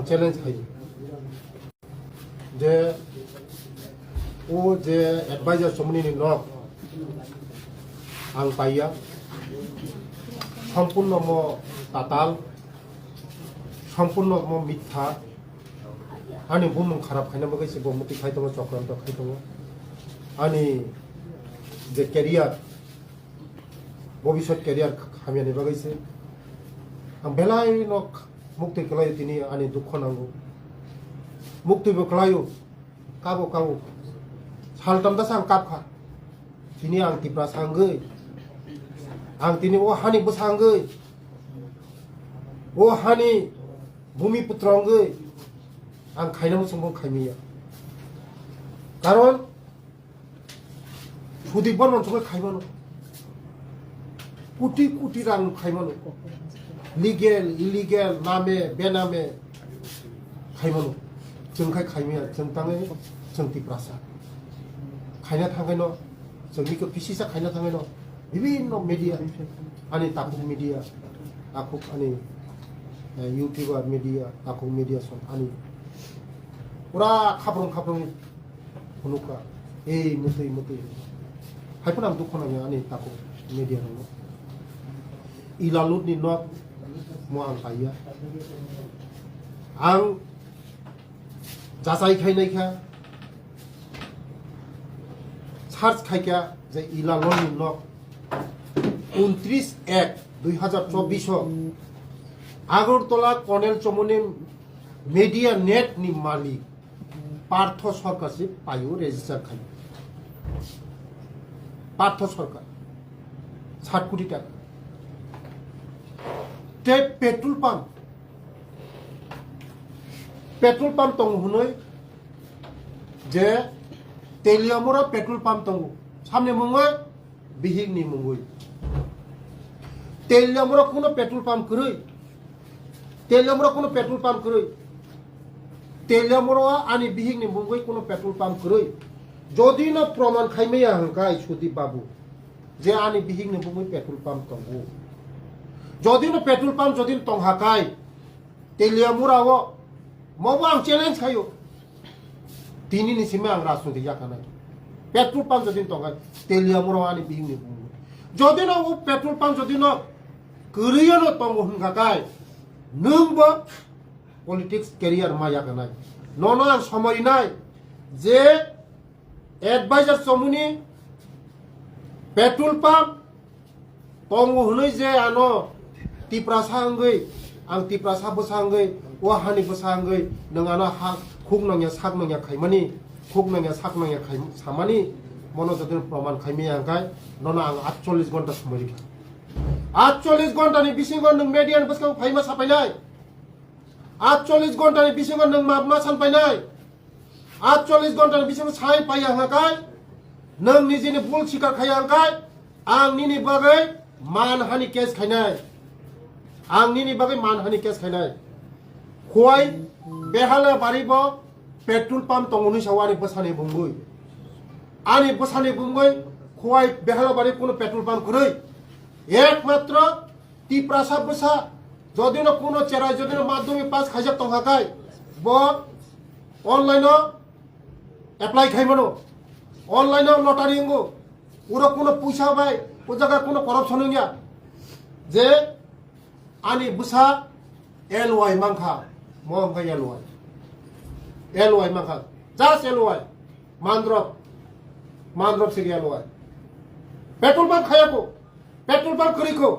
आं चैलेंज खायो जे ओ जे एडवाइजर समनि नक आं पाइया सम्पूर्ण म ताताल सम्पूर्ण म मिथ्या आंनि बुहुम खाराब खायनाबो गैसे बहुमति खाय दङ चक्रान्त खाय दङ आंनि जे केरियार भबिष्यत केरियार खामियानि बागैसे आं बेलाय न मुक्ति खालायो दिनै आंनि दुख नांगौ मुक्तिबो खालायो काबो काबो सालतामदासो आं काबखा दिनै आं तिप्रा सांगै आं दिनै ओ हानि बोसांगै ओ हानि भूमिपुत्रंगै आं खायनाबो संबो खायमिया कारण सुदीप बर्मन संगे खायमानो कोटी कोटी रां खायमानो लिगेल इलिगेल नामे बेनामे खायमानो जोंखाय खायमिया जों ताङै जों तिप्रासा खायना थाङै न जोंनिखौ फिसिसा खायना थाङै न विभिन्न मीडिया आनि ताकुक मीडिया ताकुक आनि यूट्यूबर मीडिया ताकुक मीडिया सन आनि पूरा खाब्रं खाब्रं हुनुका ए मते मते हायफोर आं दुख नाङो आनि ताकुक मीडिया दङ इलालुदनि नक म आं पाइया आं जाजाय खायनायखा सार्च खायखा जे इलालुदनि नक 29/1/2024 আগরতলা কর্নেল চমনি মিডিয়া নেট नि मालिक पार्थ सरकार से पायो रेजिस्टार खायो पार्थ सरकार 60 कोटी टाका ते पेट्रोल पंप दं हुनै जे तेलियामरा पेट्रोल पंप दं सामने मुङै बिहिगनि मुङै तेलियामरा कोनो पेट्रोल पंप करै तेलियामरा कोनो पेट्रोल पंप करै तेलियामरा आनि बिहिगनि मुङै कोनो पेट्रोल पंप करै जदि न प्रमाण खायमैया हंकाय सुदीप बाबू जे आनि बिहिगनि मुङै पेट्रोल पंप दंगो जदि न पेट्रोल पंप जदि तंहाकाय तेलियामराव मबो आं चैलेंज खायो दिनैनि सिम आं राजनीति जाखानाय पेट्रोल पंप जदि तंहाय तेलियामराव आनि बिहिगनि मुङै जदि न वो पेट्रोल पंप जदि न करियन तंगो हंकाय नोंबो पलिटिक्स केरियार मायाखानाय नन आं समयनाय जे एडवाइजर समूहनि पेट्रोल पंप तंगो हुनै जे आनो तिप्रासा हंगै आं तिप्रासा बोसांगै ओ हानि बोसांगै नोंआनो हा खुक नंया साक नंया खायमानि खुक नंया साक नंया खाय सामानि मनो जदि प्रमाण खायमिया हंकाय नन आं 48 घन्टा समय 48 घन्टानि बिसिङाव नों मेडियानि बसकाव फाइमा साफायनाय 48 घन्टानि बिसिङाव नों माबा सानफायनाय 48 घन्टानि बिसिङाव साय पाया हंकाय नों निजेनि बुल सिकार खाया हंकाय आं निनि बागै मानहानि केस खायनाय आं निनि बागै मानहानि केस खायनाय खय बेहाले बारिबो पेट्रोल पंप दंगनि सावानि बसानि बुंगै आनि बसानि बुंगै खय बेहाले बारि कोनो पेट्रोल पंप करै एकमात्र तिप्रासा बसा जदि न कोनो चेराय जदि न माध्यमिक पास खायजाक तंहाकाय ब ऑनलाइन एप्लाई खायमानो ऑनलाइन लटारि हंगो पुरो कोनो पैसा बाय ओ जगह कोनो करप्शन हंगिया जे आनि बसा एलवाय मांखा म हंगा एलवाय मांखा जास्ट एलवाय मानद्रप से एलवाय पेट्रोल पंप खायाको पेट्रोल पंप करिको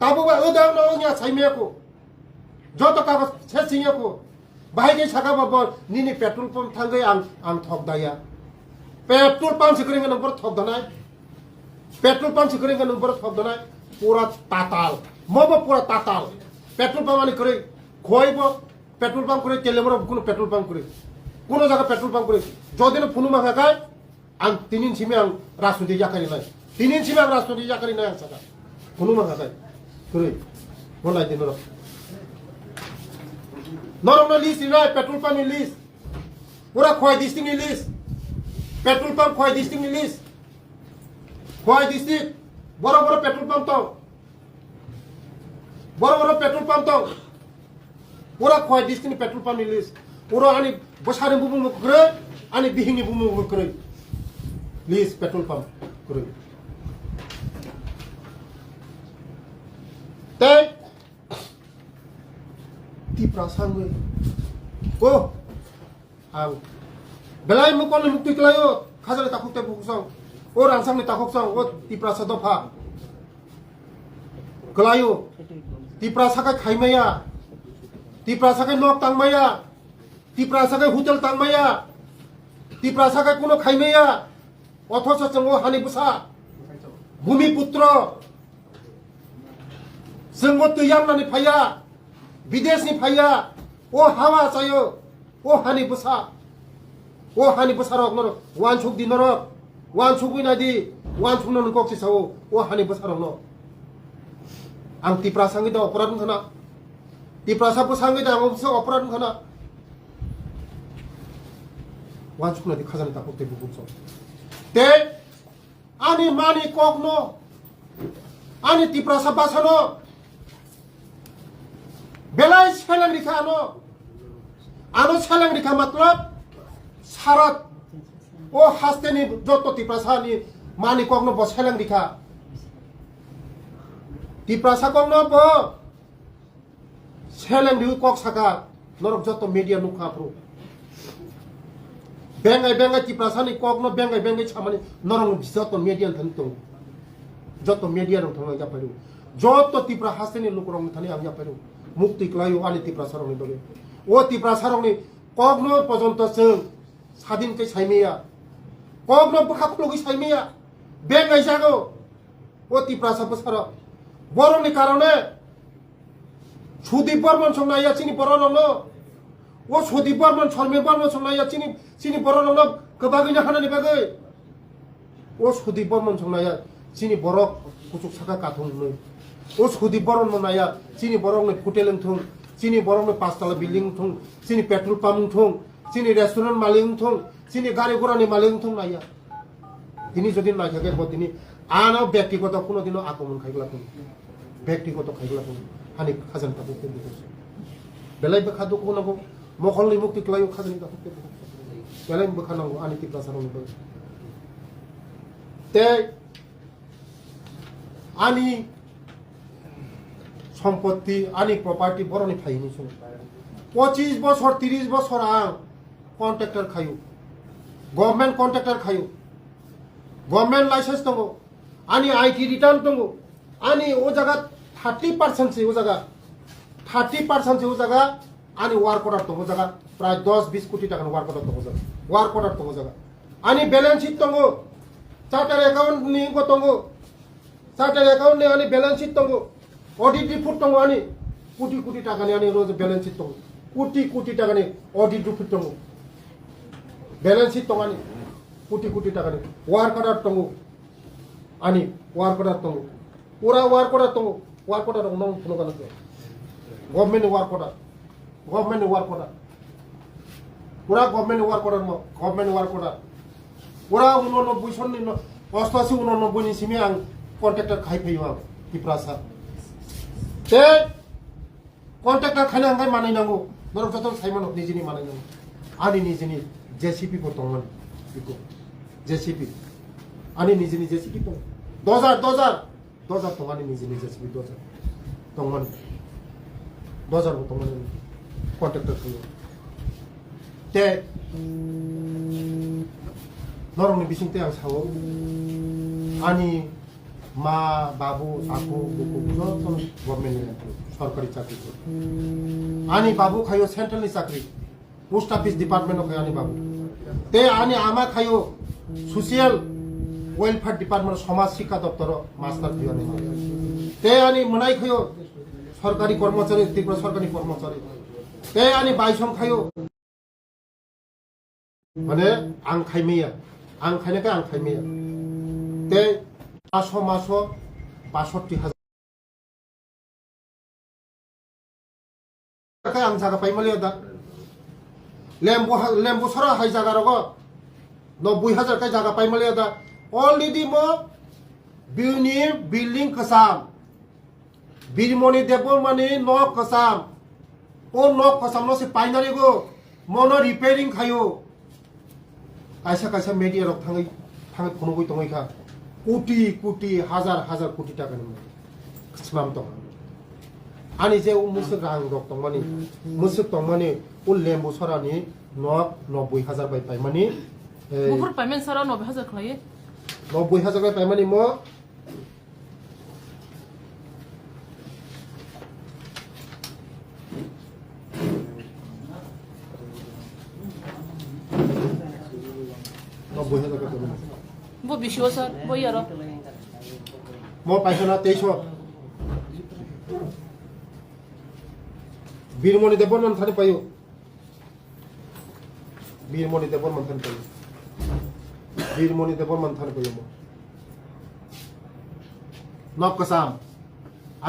ताबो बा ओदाव नया साइमियाको जो तो कागज छे सिंयाको बाहायगे सागा बाबा निनि पेट्रोल पंप थांगै आं थकदाया पेट्रोल पंप से करेंगे नंबर थकदनाय पेट्रोल पंप से करेंगे नंबर थकदनाय पूरा ताताल मबो पूरा ताताल पेट्रोल पंप आनि करे खयबो पेट्रोल पंप करे तेलेमरा कोनो पेट्रोल पंप करे कोनो जगह पेट्रोल पंप करे जदिनो फुनु मागाय आं तिनिन सिमे आं राजनीति जाखारिनाय तिनिन सिमे आं राजनीति जाखारिनाय आं सागा फुनु मागाय करे बोलाय दिन र नरम लिस्ट रे पेट्रोल पंप नि लिस्ट पूरा खय डिस्ट्रिक्ट नि लिस्ट पेट्रोल पंप खय डिस्ट्रिक्ट नि लिस्ट खय डिस्ट्रिक्ट बड़ बड़ पेट्रोल पंप तो बड़ बड़ पेट्रोल पंप तो ora khoi distini petrol pump ni list ora ani basari bumung kre ani bihini bumung kre list petrol pump kre te ti prasangwe oh ang belai mo kon mukti klayo khazale takukte bukusang o rangsang ni takuksang o ti prasa do pha klayo ti prasa ka khaimaya ti prasa ka nok tangmaya ti prasa ka hotel tangmaya ti prasa ka kono khaimaya অথচ जोङो हानि बुसा भूमिपुत्र जोङो तैयामनानै फैया विदेशनि फैया ओ हावा जायो ओ हानि बुसा रक नर वान सुक दिन रक वान सुक बिनादि वान सुक नन कक्सि साव ओ हानि बुसा रक न आं तिप्रा सांगि द अपराध खना तिप्रा साबो सांगि द आं अपराध खना वान सुक नदि खाजानि ताकते बुकुसो te ani mani kokno ani tiprasa basano belai selang rikha ano selang rikha matlab sarat o hasteni joto tiprasa ni mani kokno bo selang rikha tiprasa kokno bo selang ri kok saka norok joto media nukha pro bengai tiprasani kokno bengai chamani norong joto media thanto joto media rong thanga ya paru joto tipra haseni lukurong thani am ya paru mukti klayo ani tiprasa rong dole o tiprasa rong ni kokno pojonto seng sadin ke saimiya kokno bkhaplo gi saimiya bengai jago o tiprasa pasara borong ni karone Sudip Barman সংনাইয়া চিনি বড় ও সুদীপ বর্মন শর্মে বর্মন সংনাইয়া চিনি বড় গোবাগैनो हानानि बागै ও সুদীপ বর্মন সংনাইয়া চিনি বড় কুচুক সাকা কাথुंनो ও সুদীপ বর্মন সংনাইয়া চিনি বড়नो হোটেल थुं চিনি বড়नो পাঁচতলা বিল্ডিং थुं চিনি পেট্রোল পাম্প थुं চিনি রেস্টুরেন্ট মালিক थुं চিনি গাড়ি ঘোড়াनि মালিক थुं नाया তিনি যদি না থাকে তিনি আনাও ব্যক্তিগত কোনোদিনও আক্রমণ খাইগলা ব্যক্তিগত খাইগলা हानि खाजान ताकते बेलाय बखादो कोनागो मखलनि मुक्ति क्लायो खाजानि ताकते बेलाय बखानांगो आनि तिप्रासारनि बे ते आनि सम्पत्ति आनि प्रपार्टी बरनि फायनि सम 25 বছর 30 বছর आं कन्ट्राक्टर खायो गभर्नमेंट कन्ट्राक्टर खायो गभर्नमेंट लाइसेंस दंगो आनि आईटी रिटर्न दंगो आनि ओ जगह 30% से वो जगह 30% से वो जगह आनी वार्क ऑर्डर तो हो जगह प्राय 10-20 कोटी टाका वार्क ऑर्डर तो हो जगह वार्क ऑर्डर तो हो जगह आनी बैलेंस शीट तंगो चार्टर अकाउंट नि को तंगो चार्टर अकाउंट ने आनी बैलेंस शीट तंगो ऑडिट रिपोर्ट तंगो आनी कोटी टाका ने आनी रोज बैलेंस शीट तंगो कोटी टाका ने ऑडिट रिपोर्ट तंगो बैलेंस शीट तंगो आनी कोटी टाका ने वार्क ऑर्डर तंगो आनी वार्क ऑर्डर तंगो पूरा वार्क ऑर्डर तंगो वार्क ऑर्डर नong पुनो kana गवर्नमेंट वार्क ऑर्डर पूरा गवर्नमेंट वार्क ऑर्डर mo गवर्नमेंट वार्क ऑर्डर पूरा 89 सननि 88-89 नि सिमे आं कन्ट्राक्टर खाइफैयो आं तिप्रासा ते कन्ट्राक्टर खाने आंगाय मानाय नांगौ नरक जतन साइमन निजिनि मानाय नांगौ आनि निजिनि जेसीपी को दंमोन बिको जेसीपी आनि निजिनि जेसीपी दं 2000 동안에 니즈니 제스비 2000 동안 2000 동안에 컨택트 그요 때 너랑이 비싱 때랑 사고 아니 마 바부 아고 고고서 গভর্নমেন্ট সরকারি চাকরি আনি বাবু খায়ো সেন্ট্রালি চাকরি পোস্ট অফিস ডিপার্টমেন্ট খায় আনি বাবু তে আনি আমা খায়ো সোশিয়াল वेलफेयर डिपार्टमेंट समाज शिक्षा दफ्तर मास्टर दिवाने ते आनी मनाई खयो सरकारी कर्मचारी त्रिपुरा सरकारी कर्मचारी ते आनी बाइसम खायो माने आं खाइमेया आं खाइनेका आं खाइमेया ते मासो 62,000 का आं जागा पाइमालिया दा लेम्बो सरा हाइ जागा रगो 90,000 का जागा पाइमालिया दा already mo bini building kasam birmoni debol mani no kasam o nok kasam no se painari go mono repairing khayo kaisa media rok thangai phono goi tongai kha কোটি হাজার কোটি টাকা নিয়ে খাসমাম তো আনি যে মুসুক রাং রক তংমানি মুসুক তংমানি ও লেম্বু সরানি 90,000 বাই পাইমানি মুফুর পাইমেন্ট সারা 90,000 খাইয়ে 90,000 by পাইমানি মো 뭐 비시워서 뭐 열어 뭐 পাইছনা 2300 বীরমণি দেবন মান থানে পাইও বীরমণি দেবন মান থানে পাইও বীরমণি দেবন মান থানে পাইও নক কসাম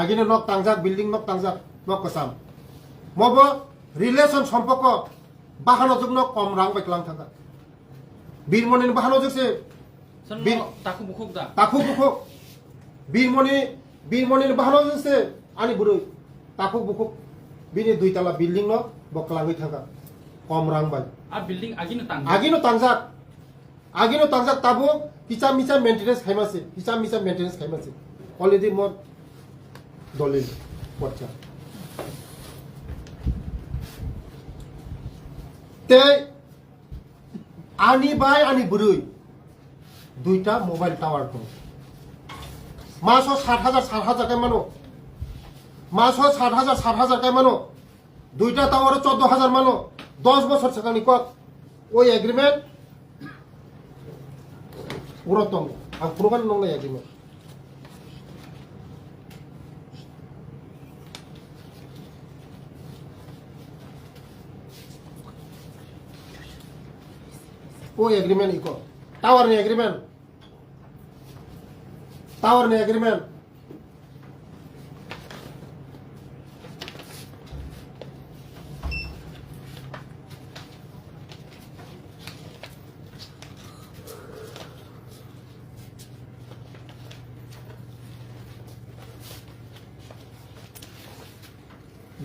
আগিনে নক তাংজাক বিল্ডিং নক তাংজাক নক কসাম মবো রিলেশন সম্পর্ক বাহানো যুগ নক কম রাং বাইকলাং থাকা বীরমণি বাহানো যুগসে তাকু বুকুক दा তাকু বুকুক বীরমণি বাহানো যুগসে আনি বুড়ই তাকু বুকুক বিনি 2 তলা বিল্ডিং ন বকলাঙই থাকা কম রাং বাই আর বিল্ডিং আগিনো তাংজাক তাবো কিচা মিচা মেইনটেনেন্স খাইমাছে অলরেডি মোর দলিল পড়ছা তে আনি বাই আনি বুড়ই 2টা মোবাইল টাওয়ার দं মাসো 60,000 কাই মানো মাসো 60,000 কাই মানো 2টা টাওয়ার 14,000 মানো 10 বছর সাকানি কক ওই এগ্রিমেন্ট পুরো দं আং পুরোগান নংলাই এগ্রিমেন্ট ওই এগ্রিমেন্ট ইকো টাওয়ার নি এগ্রিমেন্ট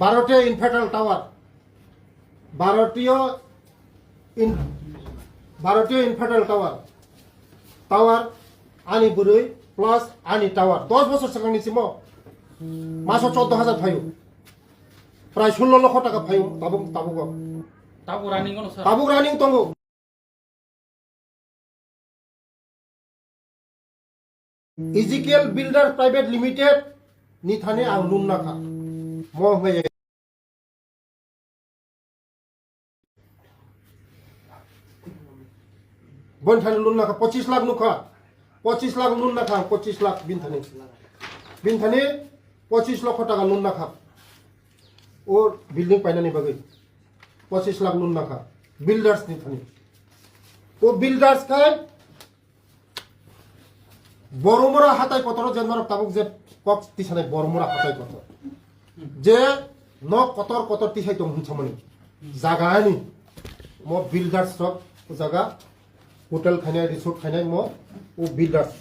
12টি ইনফার্টাল টাওয়ার 12টি ইনফার্টাল টাওয়ার আনি বুড়ই প্লাস আনি টাওয়ার 10 বছর সাকানি সিমো মাসো 14,000 ফাইও প্রায় 16 লক্ষ টাকা ফাইও তাবু রানিং তঙ্গো ইজিকেল বিল্ডার প্রাইভেট লিমিটেড নিথানে আং লুন নাখা মো হয়ে बन थाने लुन नाखा 25 लाख नुखा 25 लाख लुन नाखा 25 लाख बिन थाने 25 लाख टाका लुन नाखा और बिल्डिंग पाइनानि बागै 25 लाख लुन नाखा बिल्डर्स नि थाने ओ बिल्डर्स खाय बरमरा हाताय पतर जेनमार ताबुक जे कक तिसानाय बरमरा हाताय पतर जे न कतर तिसाय दं हुनसामनि जागानि म बिल्डर्स सब जागा होटल खाने रिसोर्ट खाने मो ओ बिल्डर्स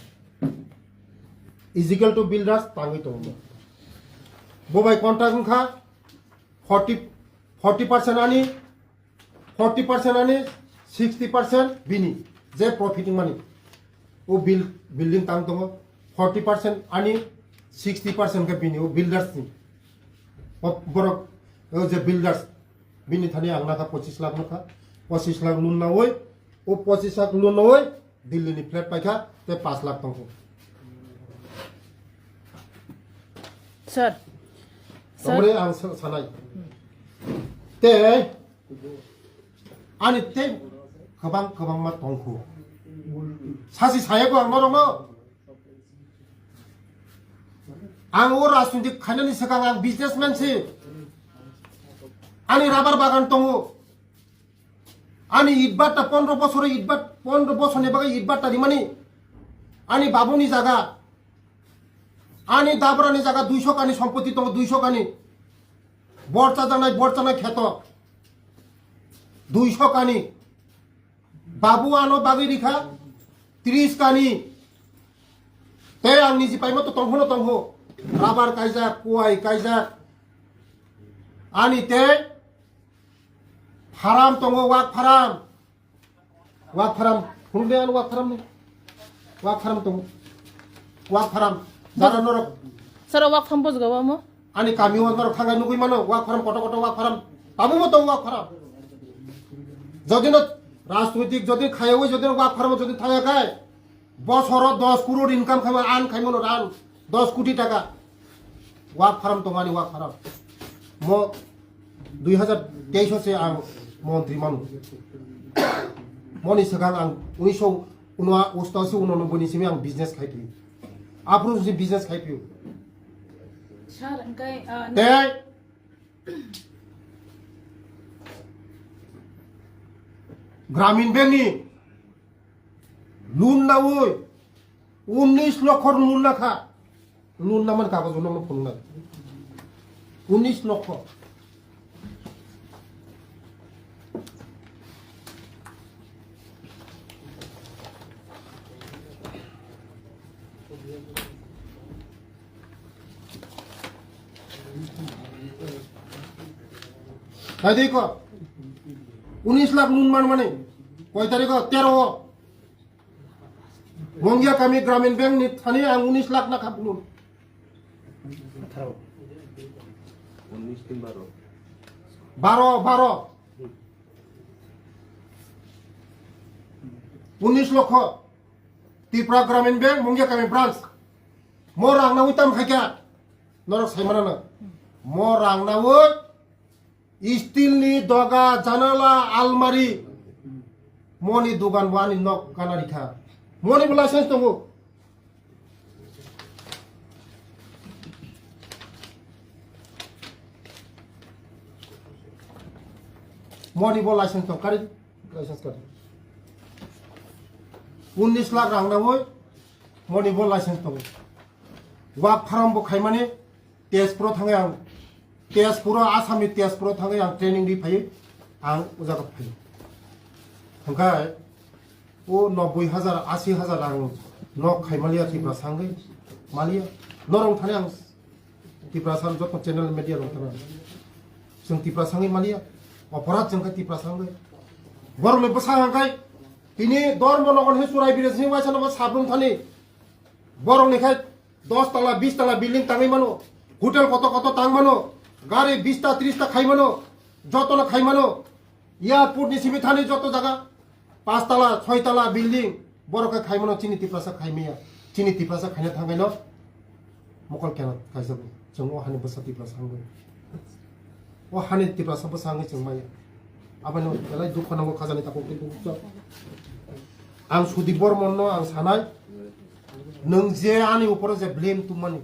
इजिकल टू बिल्डर्स तांगै तो बोबाय कॉन्ट्रैक्ट खा 40% आनी 60% बिनी जे प्रॉफिटिंग मानी ओ बिल्डिंग तांग दङ 40% आनी 60% के बिनी ओ बिल्डर्स नि बरक जे बिल्डर्स बिनी थाने आंना का 25 लाख नखा 25 लाख नुन ना ओय ओ 25 लाख लोन होय दिल्ली नि फ्लैट पाइखा ते 5 लाख तंको सर हमरे आं सानाय ते आनि ते खबां मा तंको सासि सायागो आं नरंग आं ओ राजनीति खानानि सकां आं बिजनेसमैन सि आनि राबार बागान तंगो आनी इटबाटा 15 बছরে बागै इटबाटा दिमानी आनी बाबुनी जागा आनी दाबरानी जागा 200 कानी सम्पत्ति दङ 200 कानी बरचा खेत 200 कानी बाबु आनो बागै रिखा 30 कानी ते आंनि जि पाइमो तो तंगहो rubber काइजा कुवाई काइजा Ani te haram tongo wak haram. Wak haram. Hundean wak haram ni. Wak haram tongo. Wak haram. Zara norok. Sir, wak from boss gawa mo? Ani kami wan norok thangai nugui mano wak haram koto wak haram. Tamu mo tongo wak haram. Jodi no রাজনৈতিক যদি খাইও যদি walk farm যদি থাকে খায় বছরত 10 crore income খাইব আন খাইব না আন 10 কোটি টাকা ওয়াক ফার্ম তো মানি ওয়াক ফার্ম ম 2023 से आं মন্ত্রী মানু মনি সগাং आं 1989 नि सिम आं बिजनेस खाइपियो आप्रो जि बिजनेस खाइपियो Sir, engkai ते ग्रामीण बैंक नि लुन ना वोय 19 लक्ष लुन ना खा लुन ना मन कागज न मन फोन ना 19 लक्ष देखो 19 लाख लुन मान माने कोई तारीख 13 मंगिया कमी ग्रामीण बैंक नि थाने आं 19 लाख ना खाप लुन 12 19 लक्ष त्रिपुरा ग्रामीण बैंक मंगिया कमी ब्रांच मो रांना उताम खाइका नरक साइमाना ना मो रांना वो स्टील नि दगा जानला आलमारी मनि दुकान वानी नक कानारिखा मनि लाइसेंस दंगो मनि बो लाइसेंस दं कारि लाइसेंस कर 19 लाख रां ना होय मनि बो लाइसेंस दं वाक फार्म बो खाइमाने तेजपुर थांगे आं तेजपुर आसामनि तेजपुर थांगे आं ट्रेनिंग दि फायो आं उजागा फायो ओंखाय ओ 90,000 80,000 आं न खाइमालिया त्रिपुरा सांगे मालिया नरं थाने आं त्रिपुरा सान जत चैनल मीडिया रं थाना जों त्रिपुरा सांगे मालिया अपराध जों त्रिपुरा सांगे बरले बसांगाय तिनि धर्म लगन हे सुराय बिरेसनि वाइसानो साबरुम थानि बरंनिखाय 10 तला 20 तला बिल्डिंग तांगै मानो होटेल कत कत तांग मानो गाड़ी 20 टा 30 टा खाइ मानो जतनो खाइ मानो एयरपोर्ट नि सिमि थानि जत जगह 5 तला 6 तला बिल्डिंग बरका खाइ मानो चिनि तिप्रासा खाइमिया चिनि तिप्रासा खाइना थांगै न मकल केन खाइजोब जों ओ हानि बसा तिप्रासा हांगै ओ हानि तिप्रासा बसा हांगै जों माया आबानो बेलाय दुख नांगौ खाजानि ताको टिपु आं सुदि बर्मन न आं सानाय नों जे आंनि ऊपर जे ब्लेम तुमानि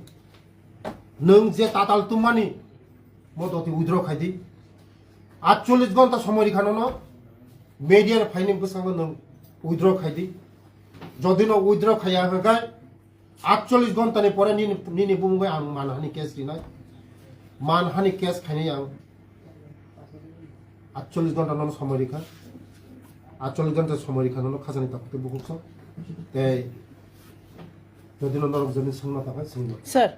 नों जे ताताल तुमानि मदति उइद्र खाइदि 48 घन्टा समय रिखानो न मीडिया फाइनिंग बसांग नों उइद्र खाइदि जदि न उइद्र खाया हगाय 48 घन्टा नि परे निनि बुंगै आं मानहानि केस दिनाय मानहानि केस खाइनाय आं 48 घन्टा न समय रिखा 48 घन्टा समय रिखानो न खाजानि ताकते बुकुस ते जदि न नरक जनि संना थाखाय संनो Sir,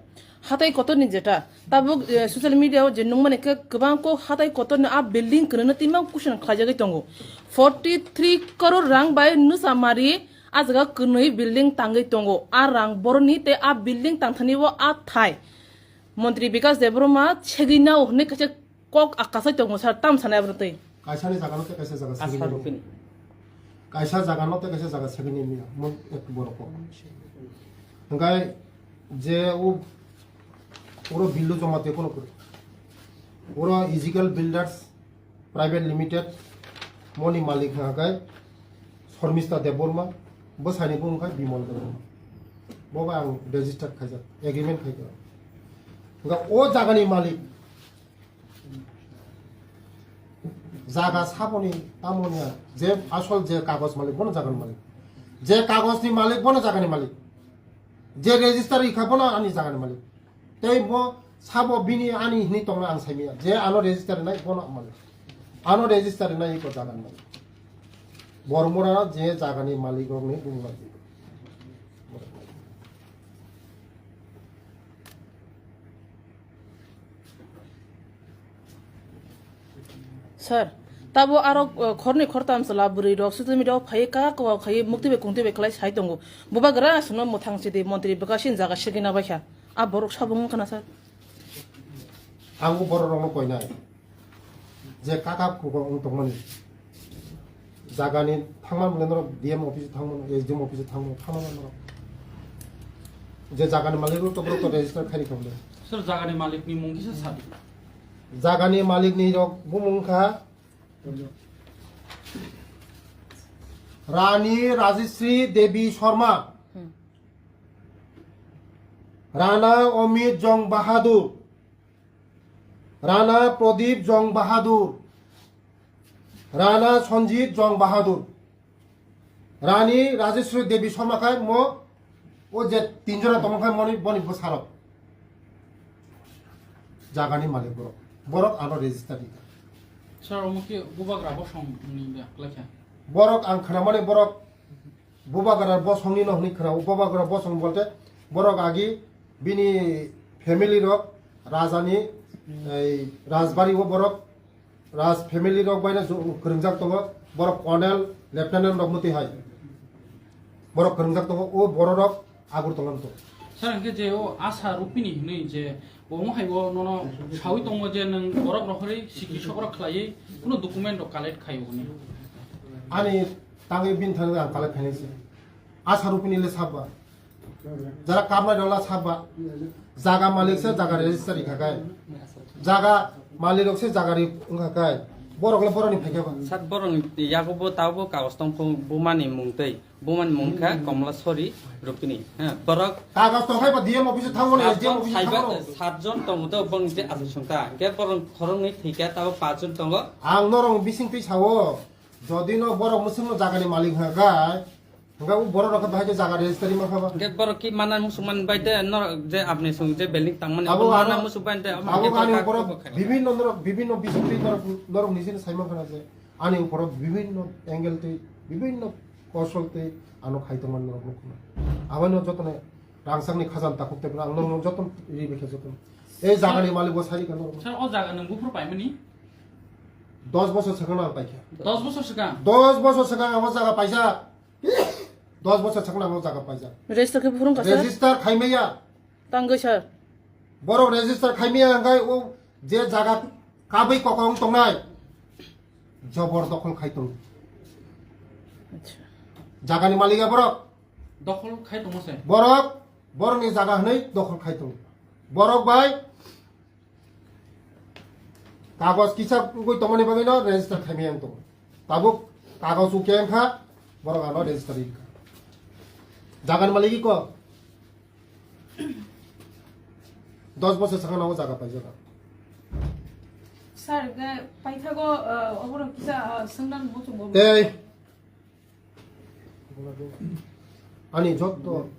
हाथाय कतनि जेटा ताबुक सोशल मीडियायाव जे नों माने गोबां को हाथाय कतनि आ बिल्डिं कोन तिमा कुशन खाजागै दंगो 43 करोड़ रां बाय नुसामारि आजगा कनै बिल्डिं तांगै दंगो आ रां बरनि ते आ बिल्डिं तांथानि वो आ थाय मंत्री विकास देबरमा छेगिना हने कसे कक आकासै दंगो सर ताम सानाय ब्रतै कायसानि जागानो ते कायसा जागा सेगिनि कायसा जागानो ते कायसा जागा सेगिनि मिया मन एक बरको हंगाय जे ओ ओरो बिल्डो जमाते कोनो कर ओरो इजिकल बिल्डर्स प्राइवेट लिमिटेड मनि मालिक हंगाय शर्मिष्ठा देबबर्मा बसानि बुंखाय बिमल देबबर्मा बबा आं रेजिस्टार खायजा एग्रीमेंट खायजा हंगा ओ जागानि मालिक जागा साबनि तामनिया जे आसल जे कागज मालिक बन जागानि मालिक जे कागजनि मालिक बन जागानि मालिक जे रेजिस्टार इखाबना आनि जागानि मालिक तै मो साबो बिनि आनि हिनि तंना आं साइमिया जे आनो रेजिस्टार नाय बन मालिक आनो रेजिस्टार नाय को जागानि मालिक बरमरा जे जागानि मालिक रंनि बुंला sir tabo aro khorni khortam sala buri rok social media phai ka ko khai mukti be kungti be khlai sai tongo buba gra suno mothang chide montri bakashin jaga shigina bakha a borok sabung kana sir आंबो बर' रावनो कयनाय जे काका कुको तंगमोन जागानि थांमान मोननो DM office थांमोन SDM office थांमोन थांमान जे जागानि मालिकखौ तब्र तो register खारि खामले सोर जागानि मालिकनि मुं किसा सार जागानि मालिकनि रक बुमुंखा रानी राजश्री देवी शर्मा राणा अमित जंग बहादुर राणा प्रदीप जंग बहादुर राणा संजीत जंग बहादुर रानी राजेश्वरी देवी शर्मा खाय मो ओ जे तीनजना तमखाय मनि बनि बसारक जागानि मालिक बरक आनो रेजिस्टार दिखा सोर अमुके बुबाग्रा बसंनि बे लाखा बरक आं खोनामाने बरक बुबागरा बसंनि नहनि खोना बुबागरा बसं बोलते बरक आगि बिनि फेमिलि रक राजानि राजबारी वो बरक राज फेमिलि रक बायना गोरोंजाक दङ बरक कर्नेल लेफ्टेनेन्ट रक मति हाय बरक गोरोंजाक दङ ओ बर रक आगुर दङ तो सोर अंके जे ओ आसा रुपिनि नै जे बमो हायबो ननो सावि दङ जे नों बरक रखरै सिकि सकरा खलायै कुनो डकुमेन्ट कालेक्ट खायो नि आनि तांगे बिन थांग आं कालेक्ट खायनोसै आसा रुपिनि ले साबा जरा कामना डला साबा जागा मालिक से जागा रेजिस्टार इखाखाय जागा मालिक से जागा रि उखाखाय बरकले बरनि फायखाबा सात बरं यागोबो तावबो कागज दंखौ बुमानि मुंतै बुमानि मुंखा कमलासरी रुपिनि बरक कागज तो फायबा डीएम अफिस थांगोन एसडीएम अफिस साइबा थांगोन सातजन दंतो बं जे आसंता के बरं खरंनि थैका ताव पाँचजन दङ आं नरं बिसिं तै सावो जदि न बरक मुसुम जागानि मालिक हागाय हंगा उ बरक रख बाहाय जागा रेजिस्टारि माखाबा के बरं की माना मुसलमान बायते न जे आपने सं जे बिल्डिंग तांमान आबो माना मुसलमान ते आबो आनि बरक विभिन्न बिसिं तै नरं निसिन साइमा खाना जे आनि बरक विभिन्न एंगल तै विभिन्न कौशल तै आनो खायतमान नरक नखुना आबानो जतने रांसांनि खाजान ताखुते आं नरं जतन रि बेखे जतन ए जागानि मालिक बसारि का नरं सोर अ जागा नों गुफुर पाइमनि 10 বছর सिगां आं पाइखे 10 বছর सिगां 10 বছর सिगां आं जागा पाइसा 10 বছর सिगां आं जागा पाइसा register ke phurung ka sir registrar खाइमेया tanggo sir बरक रेजिस्टार खाइमेया हांगाय ओ जे जागा काबै ककं तंनाय जबर दखल खायतं acha जागानि मालिका बरक दखल खाय दङसे बरक बरनि जागा हनै दखल खायतं बरक बाय कागज किसा गय तमनि बागै न रेजिस्टार खाइमेया तो ताबो कागज उकेंखा बरक आनो रेजिस्टार इखा जागानि मालिकी को 10 বছর सिगां नाव जागा पाइजा Sir, paithago oboro kisa sangdan bosu bo. এই 아니 저또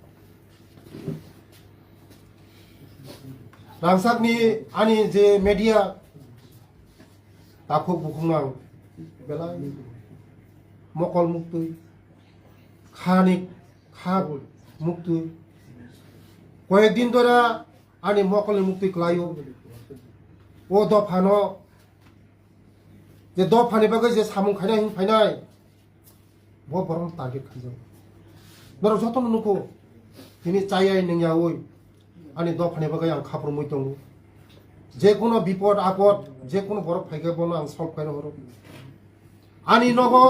랑삭니 아니 제 메디아 다코 부콩랑 বেলা মকল মুক্তি খানিক খাগ মুক্তি কয়েকদিন ধরে আনি মকলের মুক্তি ক্লাইও ও দফানো যে দফানি বাগै যে সামুं খাইनाय फायनाय bo borong target खाजों नरक जतन नुको दिनै चायाय नोंयावै आनि दफानि बागै आं खाफ्रमै दङ जे कोनो बिपद आपद जे कोनो बरफ फायगाबनो आं सल्भ खायनो हरो आनि नगो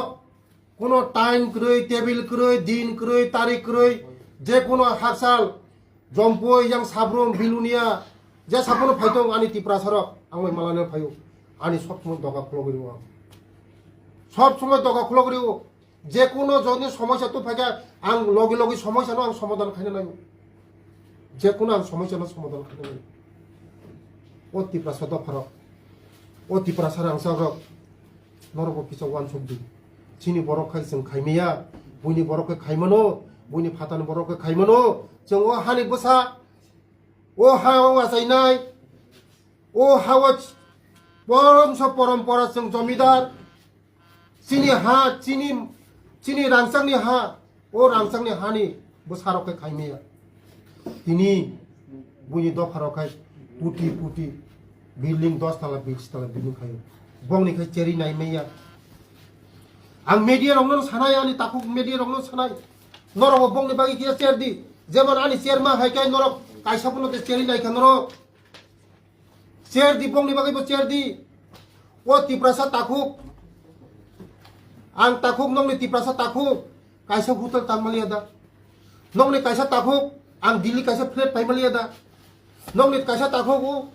कोनो टाइम क्रय टेबिल क्रय दिन क्रय तारिख क्रय जे कोनो हासाल जम्पय yang साब्रम बिलुनिया जे साबनो फायदं आनि तिप्रा सरक आंलाय मालानो फायो आनि सब समय दगा खुलगरियो सब समय दगा खुलगरियो जे कोनो जनि समस्या तो फायगा आं लगे लगे समस्यानो आं समाधान खायनो नायो जे कोनो आं समस्यानो समाधान खायनो नायो ओ तिप्रा सदा फरक ओ तिप्रा सारा आं सारक नरक पिसा वान सबदि चिनि बरक खाय जों खायमेया बुनि बरक खायमनो बुनि फातान बरक खायमनो जों ओ हानि बसा ओ हावा आसायनाय ओ हावा परम्परा जों जमिदार चिनि हा चिनि रांसांनि हा ओ रांसांनि हानि बसारक खायमेया दिनै बुनि दफारक पुटी बिल्डिं 10 तला 20 तला बिल्डिं खायो bong ni kai cheri nai meya ang media rong no sanai ani takuk media rong no sanai norok bong ni bagi kia cher di jemon ani cher ma hai kai norok kaisa puno te cheri nai kan norok cher di bong ni bagi bo cher di o tiprasa takuk ang takuk nong ni tiprasa takuk kaisa hotel tamali ada nong ni kaisa takuk ang dili kaisa flat paimali ada nong ni kaisa takuk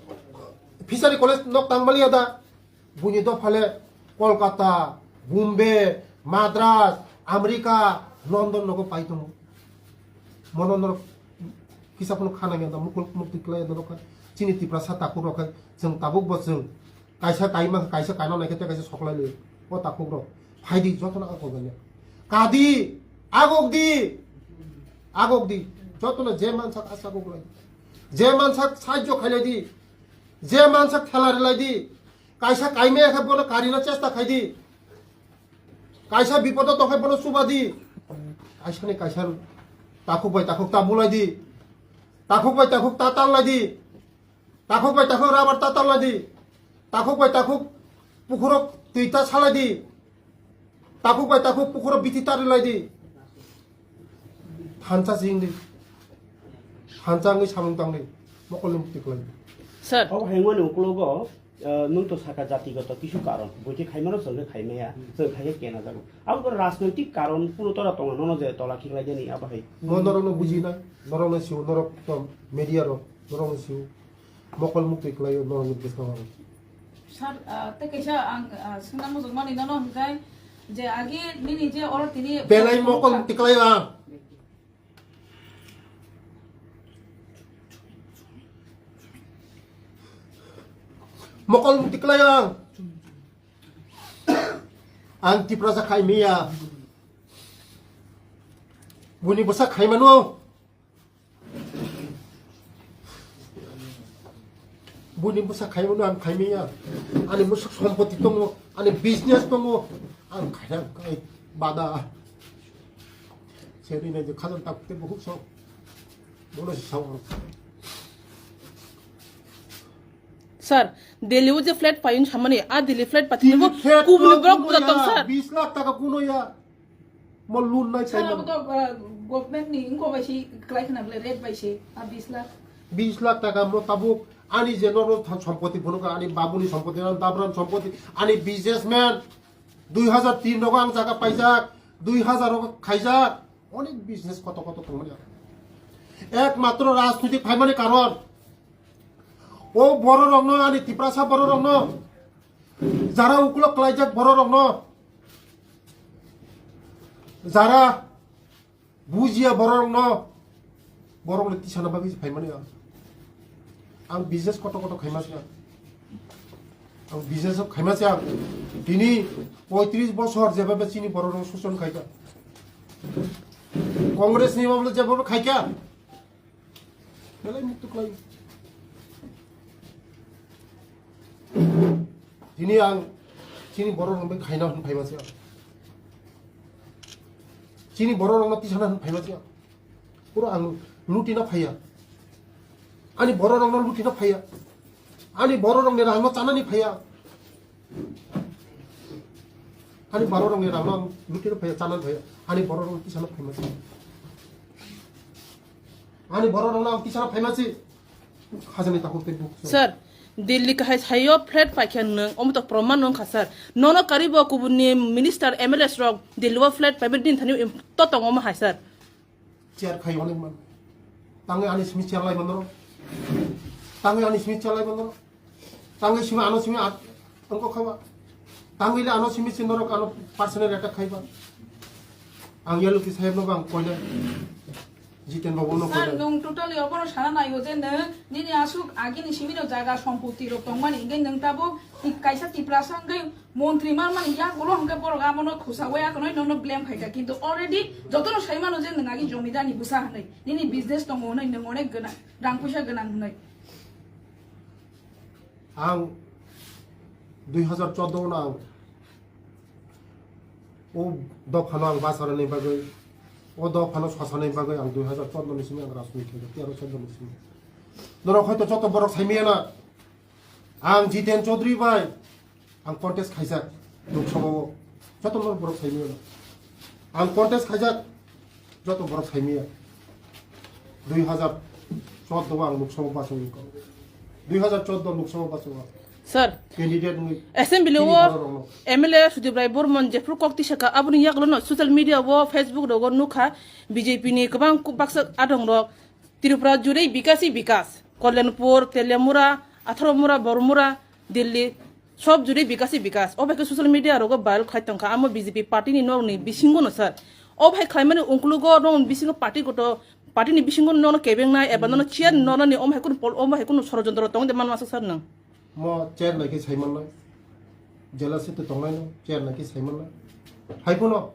fishery college nok tamali ada bunyi do phale kolkata Bombay Madras America London নগো পাইতো মননর কিসাপন খানা গেদা মুকুল মুক্তি ক্লাই দরক চিনি তিপ্রা সাতা কো rock जों তাবুক বসং কাইসা chyma কাইসা কাইনা নাইকেতে কাইসা সকলাই লই ও তাকুক র ফাইদি যতনা আকগনে কাদি আগক দি যতনা যে মানসা আশা গলাই যে মানসা সাহায্য খাইলাই দি যে মানসা খেলা রেলাই দি কাইসা কাইমে খাবনা কারিনা চেষ্টা খাই দি kaisa bipodo tokai pono subadi kaisa ni kaisa takuk bai takuk tabulai di takuk bai takuk tatal lagi takuk bai takuk rabar tatal lagi takuk bai takuk pukurok tuita salai di takuk bai takuk pukurok biti tari lagi hanca sing di hanca ngi samung tang di mokolum tik lagi sir hengwan uklogo nung to saka জাতিগত কিছু কারণ বইতে খাইমানো সঙ্গে খাইমেয়া जों খাইয়ে কেনা যাব আবার রাজনৈতিক কারণ পুরো তরা তং নন যে তলা খিলাই জানি আবাই নরনো বুঝিনা নরনো সিউ নরক তো মিডিয়া র নরনো সিউ মকল মুক্তি ক্লাই নরনো বিস্তা হল স্যার তে কেসা আং সুনা মজক মানি নানো হমজাই যে আগে নিনি যে অর তিনি বেলাই মকল মুক্তি ক্লাই আ mokol tiklayang ang tiprasa kay Mia buni bosa kay mano buni bosa kay mano ang kay Mia ani bosa সম্পত্তি tongo ani business tongo ang kaya kay bada seri na je khadon takte bu so bono saw sir Delhi যে flat পাইন সামনে আ Delhi flat পাতিনবো কুবলি block বুদাতম sir 20 lakh টাকা কোন ইয়া মল লুন নাই চাই স্যার তো গভর্নমেন্ট নি ইনকো বাইছি ক্লাই খানা বলে রেট বাইছি আর 20 লাখ টাকা মোতাবক আনি যে নর সম্পত্তি বনকা আনি বাবুনি সম্পত্তি দাবরান সম্পত্তি আনি বিজনেসম্যান 2003 নগাং জায়গা পাইজাক 2000 খাইজাক অনেক বিজনেস কত কত তোমার একমাত্র রাজনৈতিক ফাইমানি কারণ ও বড় রং আনি তিপ্রাসা বড় রং যারা উকুল ক্লাইজাক বড় রং যারা বুঝিয়া বড় রং বড় তিসানা বাকি ফাইমানি आं बिजनेस कत कत खाइमासे आं बिजनेस खाइमासे आं दिनै 35 বছর যেভাবে চিনি বড় রং শোষণ খাইকা কংগ্রেস নি মামলা যেভাবে খাইকা বেলাই মুক্ত ক্লাই दिनै आं চিনি বড় রং খাইনা হন ফাইমাছে চিনি বড় রং তিসানা হন ফাইমাছে পুরো आं লুটিনা ফাইয়া ani boro rong nang lutina phaya ani boro rong ne rang chanani phaya ani boro rong ne rang lutina phaya chanan phaya ani boro rong tisana phayma ani boro rong nang tisana phayma chi khajani ta kokte bu sir Delhi কাহাই ছাইও flat পাইখান নং অমত প্রমাণ নং খাসার নন কারিব কুবুনি মিনিস্টার এমএলএস রক দিল্লিও ফ্ল্যাট পাইবে দিন থানি তো তং অম হাই স্যার চেয়ার খাই অনেক মান tangai ani simi চেয়ার লাই বন্ধ tangai ani simi চেয়ার লাই বন্ধ tangai simi ano simi angko খাওয়া tangai le ano simi sinoro ano personal একটা খাইবা ang yelo ki sahib no bang koile জিতেন বাবু no স্যার koile নং টোটালি অপর সারা নাই যে নে নিনি আসুক আগে নি সিমিনো জায়গা সম্পত্তি র তংমানি গে নং তাবো কাইসা টিপ্রাসা গে মন্ত্রী মান মানে ইয়া গুলো হংকে বড় গামনো খুসাওয়া কোন নন ব্লেম খাইকা কিন্তু অলরেডি যতন সাইমানো যে নং আগে জমিদানি বুসা হানাই নিনি বিজনেস তং হনাই নং অনেক গনা রাং পয়সা গনা হনাই ang 2014 na o dofano ang basara ni bagay o dofano sasana ni bagay ang 2014 ni simi ang rasmi ke 13 ni simi dorok hoyto joto borok saimiya na ang Jiten Chaudhary bai ang contest khaijak loksabao joto nor borok saimiya ang contest khaijak joto borok saimiya 2014 ang loksabao basong ko 2014 loksabao basong sir candidate ngi assembly wo MLA Sudibrai Bormon Jefru Kokti Shaka abuni yaklono social media wo Facebook do nukha BJP ni kabang baksak adong rok Tripura jurei bikasi bikas Kollanpur Telemura Atharomura Bormura Delhi সব জুড়ে বিকাশই বিকাশ ও ভাইকে social media রোগ বাইল খাইতং খা আম BJP party নি নং নি বিসিঙ্গ ন sir ও ভাই খাই মানে উংকুলুগ নং বিসিঙ্গ পার্টি গটো পার্টি নি বিসিঙ্গ ন কেবেং নাই এবা ন চিয়ার ন নি ও ভাই কোন পল ও ভাই কোন ষড়যন্ত্র তং দে মান মাস স্যার নং mo chair naki saiman na jela se to tongnai no chair naki saiman na haipuno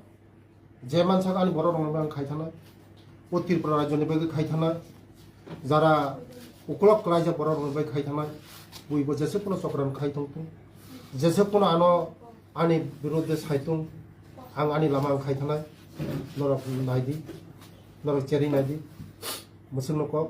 je mansa ani boro rong bang khai thana o Tripura rajyo ni bai khai thana jara uklok raja boro rong bai khai thana buibo jese puno sokran khai thong jese puno ano ani birodhe saitung ang ani lama khai thana norok naidi norok cheri naidi musung no ko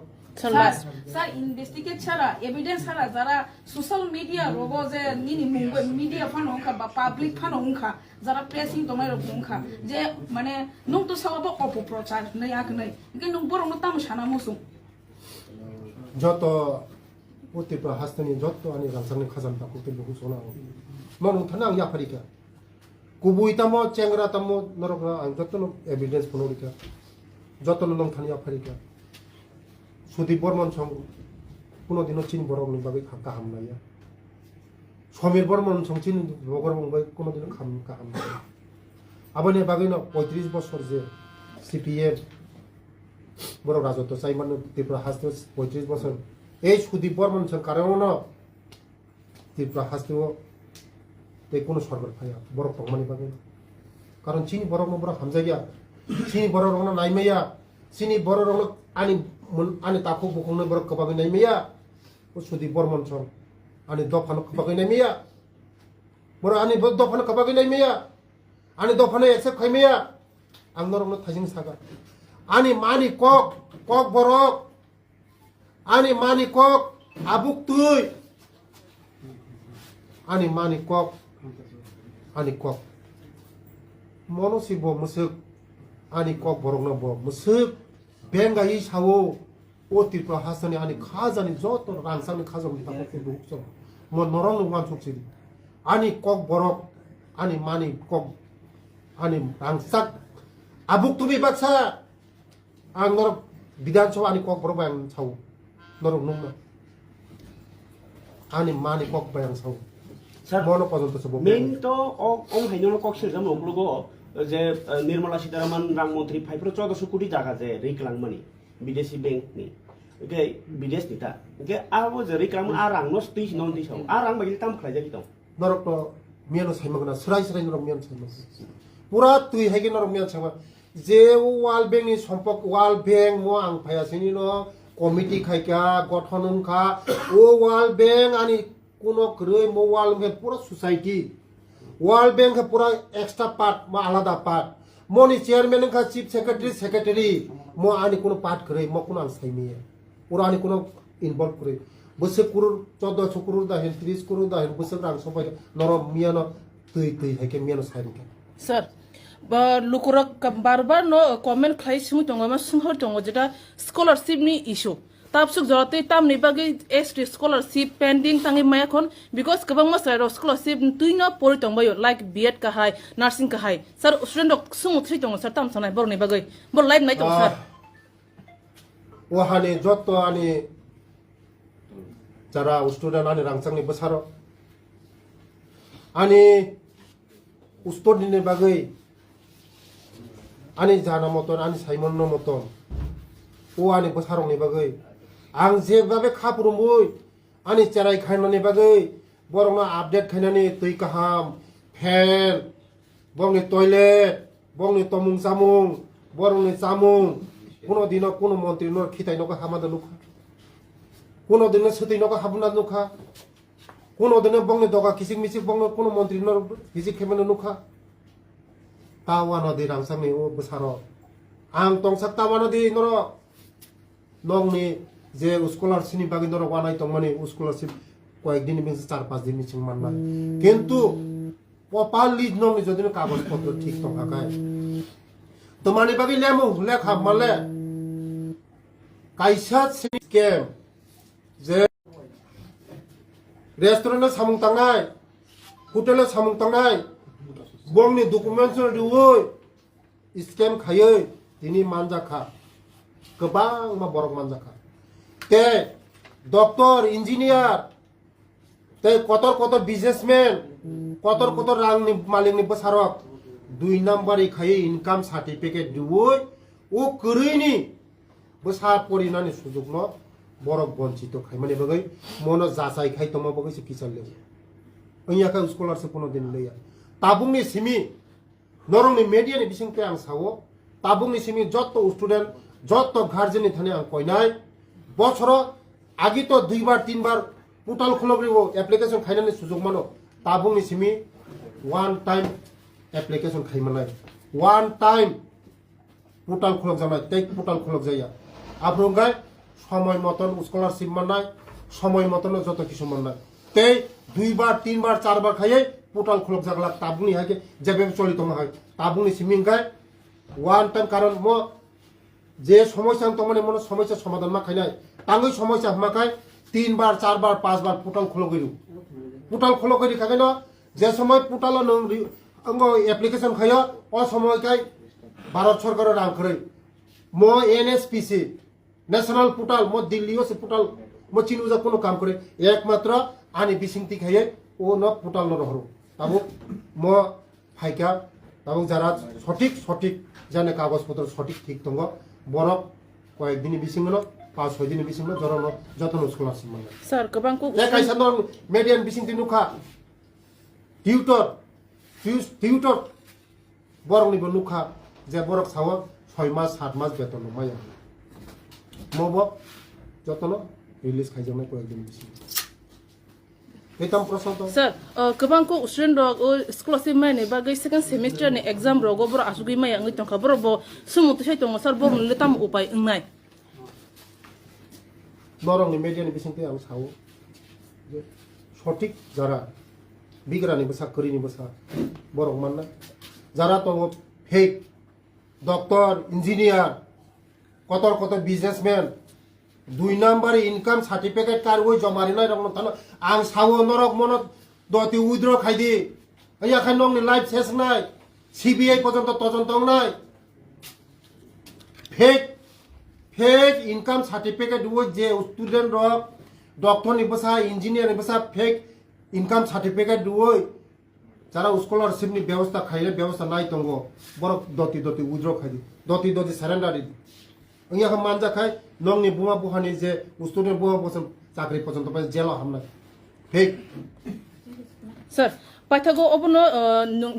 sir investigate ছাড়া evidence ছাড়া যারা social media রোগ যে নিনি Mumbai media fun হংখা বা public fun হংখা যারা pressing তোমার হংখা যে মানে নং তো সাবাবো অপপ্রচার নাই আক নাই কিন্তু নং বরং তাম সানা মুসুং যত o Tripura hastani joto ani rangsangni khazan ta ko telu sona mon thana ya parika kubui tamo chengra tamo norok ang joto no evidence ponolika joto no nong thani ya parika Sudip Bormon song puno dino chin borok ni bagai khaka hamna ya Somir Bormon song chin bogor mongbai puno dino kham ka hamna abone bagai no 35 বছর যে CPM বড় রাজত্ব চাইমান Tripura hasto 35 বছর এই Sudip Bormon song কারণে Tripura hasto তে কোনো সরকার ফায়া বড় প্রমাণি বাগে কারণ চিনি বড় বড় হামজাইয়া চিনি বড় রং নাইমেয়া চিনি বড় রং ani tapu bukung na berok kapag inay miya o Sudip Bormon song ani dofano kapag inay miya mura ani dofano kapag inay miya ani dofano accept kay miya ang norong na tajing saga ani mani kok borok ani mani kok abuk tuy ani mani kok mono si bo musuk ani kok borok na bo musuk bengai sawo o Tripura hasani ani khazani joto rangsani khazani ta ko bukso mo norong wan chukchi ani kok borok ani mani kok ani rangsak abuk tubi baksa ang norok bidan so ani kok borok bang sawo norok nungma ani mani kok bang sawo Sir, mono পর্যন্ত সব main তো ও হাইনো cock সিলজাম ওগুলো যে নির্মলা সীতারামন রাংমন্ত্রী 1400 কোটি টাকা যে রিকলাংমানি বিদেশি bank নি ওকে বিদেশ নিতা ওকে আবো যে রিকলাং আর রাং নস তুই নন দিছ আর রাং বাগি তাম খাই যাবি তো নরক মিয়ানো সাইমাগনা সরাই নরক মিয়ান সাইমাগ পুরা তুই হেগে নরক মিয়ান সাইমাগ যে ওয়ার্ল্ড ব্যাংক নি সম্পর্ক ওয়ার্ল্ড ব্যাংক মো আং ফায়াসিনি ন কমিটি খাইকা গঠন খা ও ওয়ার্ল্ড ব্যাংক আনি কোনো গ্রহ মো ওয়ার্ল্ড ব্যাংক পুরা সোসাইটি ওয়ার্ল্ড ব্যাংক পুরা এক্সট্রা পার্ট মো আলাদা পার্ট মনি চেয়ারম্যান খা চিফ সেক্রেটারি মো আনি কোনো পার্ট করে মো কোনো আং সাইমিয়া পুরা আনি কোনো ইনভলভ করে বসে কুরুর 1400 কুরুর দাহেন 30 কুরুর দাহেন বসে রাং সবাই নরম মিয়ানো তুই হেকে মিয়ানো সাইরিকা স্যার বা লুকুরক বারবার নো কমেন্ট খাই সুমি তঙ্গমা সুংহর তঙ্গ যেটা স্কলারশিপ নি ইস্যু তাপসুক জরতে তাম নি বাগে এসটি স্কলারশিপ পেন্ডিং তাঙ্গি মায়াখন বিকজ কবং মাস্টার স্কলারশিপ তুই না পড়ি তঙ্গবায় লাইক বিএড কা হাই নার্সিং কা হাই স্যার স্টুডেন্ট সুমু থ্রি তঙ্গ স্যার তাম সানাই বড় নি বাগে বড় লাইভ নাই তঙ্গ স্যার ও হানি যত আনি যারা স্টুডেন্ট আনি রাংচাংনি বসারো আনি উস্তদিনে বাগৈ আনি জানা মতন আনি সাইমন মতন ও আনি বসারংনি বাগৈ आं जेबाबे खापुरुमुय आनि चेराय खायनानि बागै बरंना आपडेट खायनानि तै काहाम फेन बंनि टयलेट बंनि तमुं जामुं बरंनि जामुं कोनो दिनो कोनो मन्त्रि न खितायनोको हामादा नुखा कोनो दिनो सतैनोको हाबना नुखा कोनो दिनो बंनि दगा किसिक मिसिक बंनि कोनो मन्त्रि न हिजि खेमानो नुखा तावानो दि रांसांनि ओ बसारो आं तंसाक तावानो दि नर नंनि যে স্কলারশিপनि बागै नर वानाय दं माने स्कलारशिप কয়েকদিন বেশি 4-5 দিন সিং মাননা কিন্তু প্রপারলি নং যদি কাগজপত্র ঠিক থাকায় তো মানে বাকি লেমু লেখা মালে কাইসা স্ক্যাম যে রেস্টুরেন্টে সামুং তাंनाय হোটেলে সামুং তাंनाय বংনি ডকুমেন্টস দিवै স্ক্যাম खायै दिनै मानजाखा गोबां मा बरक मानजाखा ते डक्टर इन्जिनियार ते कतर बिजनेसमेन कतर रांनि मालिकनि बसारक 2 नाम्बार खायै इनकाम सार्टिफिकेट दिवै ओ करैनि बसा परिनानि सुजुगनो बरक बंचित खायमानि बगै मनो जासाय खाय तमा बगै सिकिचाले ओइया का स्कॉलरशिप कोनो दिन लैया ताबुंनि सिमी नरंनि मीडियानि बिसिंके आं सावो ताबुंनि सिमी जत्त स्टूडेंट जत्त गार्जेननि थाने आं कयनाय बछर आगे तो 2 बार 3 बार पोर्टल खुलब्रिबो एप्लीकेशन खायनानि सुजुग मानो ताबुंनि सिमी वन टाइम एप्लीकेशन खायमानाय वन टाइम पोर्टल खुलब जानाय टेक पोर्टल खुलब जाया आब्रंगाय समय मतन स्कॉलरशिप माननाय समय मतन जत्त किसु माननाय ते 2 बार 3 बार 4 बार खायै पोर्टल खुलब जागला ताबुंनि हाके जेबे चलित माहाय ताबुंनि सिमिंगाय वन टाइम कारण मो जे समस्या तमाने मन समस्या समाधान मा खायनाय तांगै समस्या हमाखाय 3 बार 4 बार 5 बार पोर्टल खुलो गइरु पोर्टल खुलो गइरि खागै न जे समय पोर्टल नों अंगो एप्लीकेशन खायो ओ समय काय भारत सरकार रां खरै मो एनएसपीसी नेशनल पोर्टल मो दिल्ली से पोर्टल मो चिनुजा कोनो काम करे एकमात्र आनि बिसिंति खायै ओ न पोर्टल न रहरु ताबु मो फाइका ताबु जारा सठिक जाने कागजपत्र सठिक ठीक दङ बरफ कয়েকদিন बिसिंगनो 5-6 दिन बिसिंगनो जरनो जतन स्कॉलरशिप मोनो सर गोबांखौ ए कायसा न मेडियान बिसिंति नुखा टिउटर बरंनिबो नुखा जे बरक साव 6 मास 7 मास बेतन माया मबो जतन रिलीज खायजोंनाय कয়েকদিन बिसिं बेतन प्रश्न सर गोबांखौ स्टुडेन्ट रग स्कॉलरशिप मायने बागै सेकेंड सेमेस्टर नि एग्जाम रग बर आसुगै माय आंगै तंखा बर बो सुमुत सै दङ सर बर नले ताम उपाय इंनाय नरंनि मेडियानि बिसिंति आं सावो जे सठिक जारा बिग्रानि बसा करिनि बसा बरक मानना जारा तो fake doctor engineer Qatar businessman 2 number income certificate card वो जमारिनाय रंग थाना आं सावो नरक मनत दति उइद्र खायदि आया खाय नंनि लाइफ सेसनाय सीबीआई पर्यंत तदন্ত नाय फेक इनकाम सार्टिफिकेट वो जे स्टूडेंट रक डॉक्टर नि बसा इंजीनियर नि बसा फेक इनकाम सार्टिफिकेट वो जारा स्कॉलरशिप नि व्यवस्था खायले व्यवस्था नाय तंगो बरक दति उइद्र खायदि दति सरेंडार ओंया का मानजा खाय नंनि बुमा बुहानि जे स्टूडेंट बुमा बसन चाकरी पर्यंत पाय जेल हामनाय फेक सर पाइथागो अबनो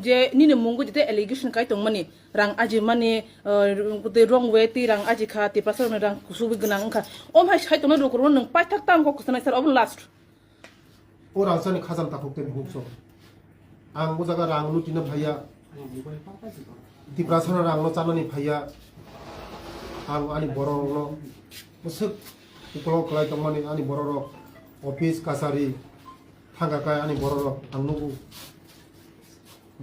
जे निने मुंगु जते एलिगेशन काय तंगमानि रां आजि माने गुते रंग वे ति रां आजि खा ति पासर रां कुसुबि गनां खा ओम हाय साय तंनो रकरो नों पाइथाक तां को खसनाय सर अबन लास्ट ओ रांसानि खाजान ताखुकते बुकसो आं मो जागा रां लुटिनो भाया तिप्रासना रां नो चानानि भाया आं आनि बरनो मुसुक उकलो क्लाय तंगमानि आनि बररो ऑफिस कासारि थांगाकाय आनि बररो आं नुगु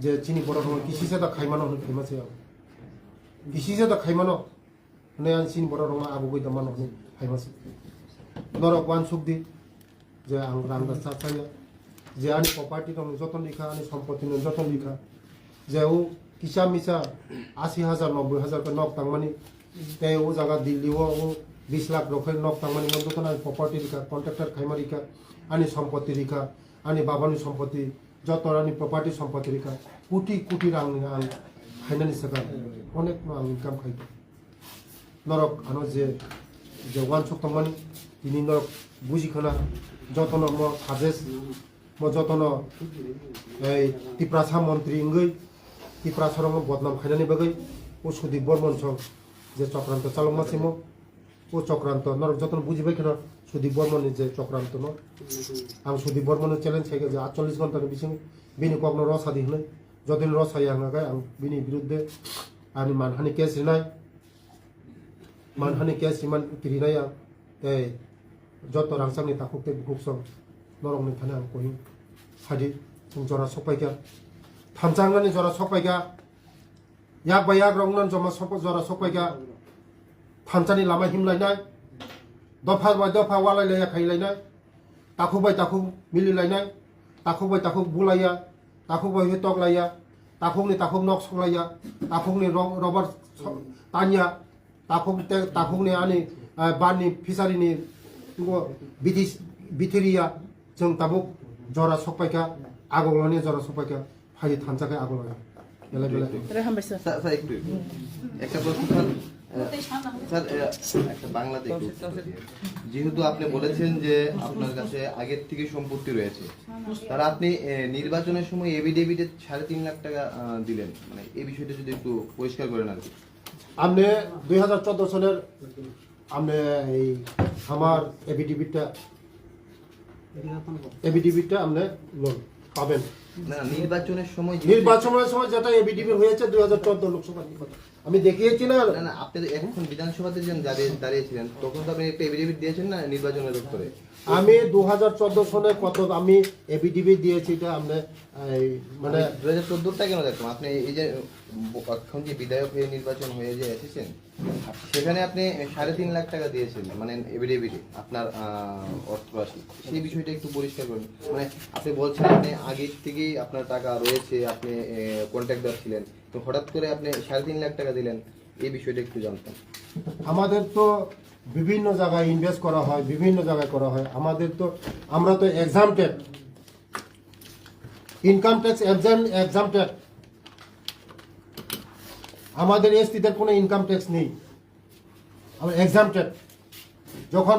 जे चिनि बररो किसिसे दा खायमानो होन फेमासे आं किसिसे दा खायमानो ने आं चिनि बररो आबु गय दमानो होन फेमासे नरक वान सुखदि जे आं रां दा साथाया जे आनि प्रॉपर्टी दं जतन लिखा आनि सम्पत्ति न जतन लिखा जे उ किसा मिसा 80,000 90,000 का नक तांगमानि ते वो जगह दिल्ली वो 20 लाख रखे नक तांगमानि मन दुकान प्रॉपर्टी लिखा कॉन्ट्रैक्टर खायमारि का आनि सम्पत्ति लिखा आनि बाबानि सम्पत्ति जतरानि प्रॉपर्टी सम्पत्ति लिखा कोटी रां आं फाइनानि सका अनेक आं इनकाम खाय नरक आनो जे वान सक तांगमानि दिनि नरक बुजिखना जतन म साजेस्ट म जतन ए तिप्रासा मन्त्री इंगै तिप्रासा रंग बदनाम खायनानि बगै ओ सुदीप बर्मन सं जे चक्रांत चालमासिमो ओ चक्रांत नरक जतन बुझिबाय खना सुदीप बर्मन जे चक्रांत न आं सुदीप बर्मन चैलेंज खायगा जे 48 घंटानि बिसिं बिनि कगनो रसादि हनै जदिन रसाय आंगाय आं बिनि बिरुद्धे आनि मानहानि केस रिनाय ए जत रांसांनि ताखुकते बुकसं 너롱 는 타는 거기 사디 좀 저라 속바이가 탐장난이 저라 속바이가 약바약 롱난 좀 속바 저라 속바이가 탐장이 라마 힘라이나 दफा दफा वालायलाया खायलायनाय ताखुबाय ताखु मिलिलायनाय ताखुबाय ताखु बुलाया ताखुबाय हेतकलाया ताखुनि ताखु नक सकलाया ताखुनि रबर तानिया ताखुनि आनि बानि फिसारिनि बिथिरिया जों ताबुक जरा सकपायका आगलानि जरा सकपायका फायि थानजाखाय आगलाया बेला बेला রে হামবাইছে স্যার একটু একটা প্রশ্ন স্যার একটা বাংলাতে একটু যেহেতু আপনি বলেছেন যে আপনার কাছে আগের থেকে সম্পত্তি রয়েছে তার আপনি নির্বাচনের সময় এভিডেভিটে 3.5 লাখ টাকা দিলেন মানে এই বিষয়টা যদি একটু পরিষ্কার করেন আর কি আমনে 2014 সনের আমনে এই আমার এবিডিবিটা আমনে লোন পাবেন না নির্বাচনের সময় নির্বাচনের সময় যেটা এবিডিবি হয়েছে 2014 লোকসভা নির্বাচন আমি দেখিয়েছি না না না আপনি তো এখন বিধানসভাতে যখন দাঁড়িয়েছিলেন তখন তো আপনি একটা এভিডেভিট দিয়েছেন না নির্বাচনের দপ্তরে আমি 2014 সনে কত আমি এবিডিবি দিয়েছি এটা আমনে মানে 2014টা কেন দেখলাম আপনি এই যে এখন যে বিধায়ক হয়ে নির্বাচন হয়ে যে এসেছেন সেখানে আপনি 3.5 লাখ টাকা দিয়েছেন মানে এভিডেভিটে আপনার অর্থ রাশি সেই বিষয়টা একটু পরিষ্কার করুন মানে আপনি বলছেন আপনি আগে থেকেই আপনার টাকা রয়েছে আপনি কন্ট্রাক্টর ছিলেন তো হঠাৎ করে আপনি 3.5 লাখ টাকা দিলেন এই বিষয়টা একটু জানতাম আমাদের তো বিভিন্ন জায়গায় ইনভেস্ট করা হয় বিভিন্ন জায়গায় করা হয় আমাদের তো আমরা তো এক্সামটেড ইনকাম ট্যাক্স এক্সামটেড আমাদের এসটিদের কোনো ইনকাম ট্যাক্স নেই আমরা এক্সামটেড যখন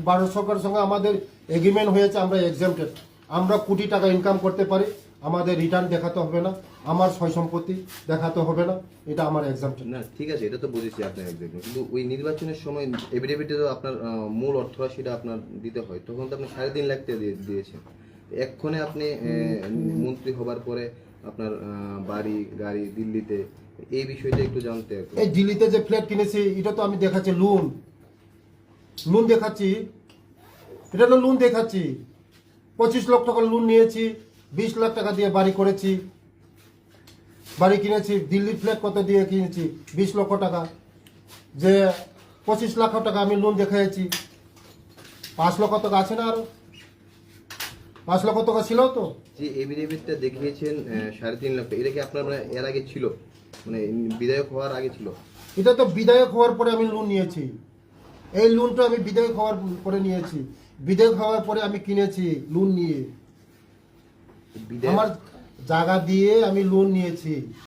ভারত সরকারের সঙ্গে আমাদের এগ্রিমেন্ট হয়েছে আমরা এক্সামটেড আমরা কোটি টাকা ইনকাম করতে পারি আমাদের রিটার্ন দেখাতে হবে না আমার সয় সম্পত্তি দেখাতে হবে না এটা আমার এক্সামটেড না ঠিক আছে এটা তো বুঝেছি আপনার একদম কিন্তু ওই নির্বাচনের সময় এভিডেভিটে তো আপনার মূল অর্থরাশিটা আপনার দিতে হয় তখন তো আপনি 3.5 লাখ টাকা দিয়েছেন এক্ষণে আপনি মন্ত্রী হবার পরে আপনার বাড়ি গাড়ি দিল্লিতে এই বিষয়টা একটু জানতে এই দিল্লিতে যে ফ্ল্যাট কিনেছি এটা তো আমি দেখাচ্ছি লোন দেখাচ্ছি এটা তো লোন দেখাচ্ছি 25 লাখ টাকা লোন নিয়েছি 20 লাখ টাকা দিয়ে বাড়ি করেছি বাড়ি কিনেছি দিল্লির ফ্ল্যাট কত দিয়ে কিনেছি 20 লক্ষ টাকা যে 25 লাখ টাকা আমি লোন দেখাইছি 5 লক্ষ টাকা আছে না আরো 5 লক্ষ টাকা ছিল তো যে এভিডেভিটটা দেখিয়েছেন 3.5 লাখ টাকা এটা কি আপনার মানে এর আগে ছিল মানে বিধায়ক হওয়ার আগে ছিল এটা তো বিধায়ক হওয়ার পরে আমি লোন নিয়েছি এই লোনটা আমি বিধায়ক হওয়ার পরে নিয়েছি বিধায়ক হওয়ার পরে আমি কিনেছি লোন নিয়ে আমার জায়গা দিয়ে আমি লোন নিয়েছি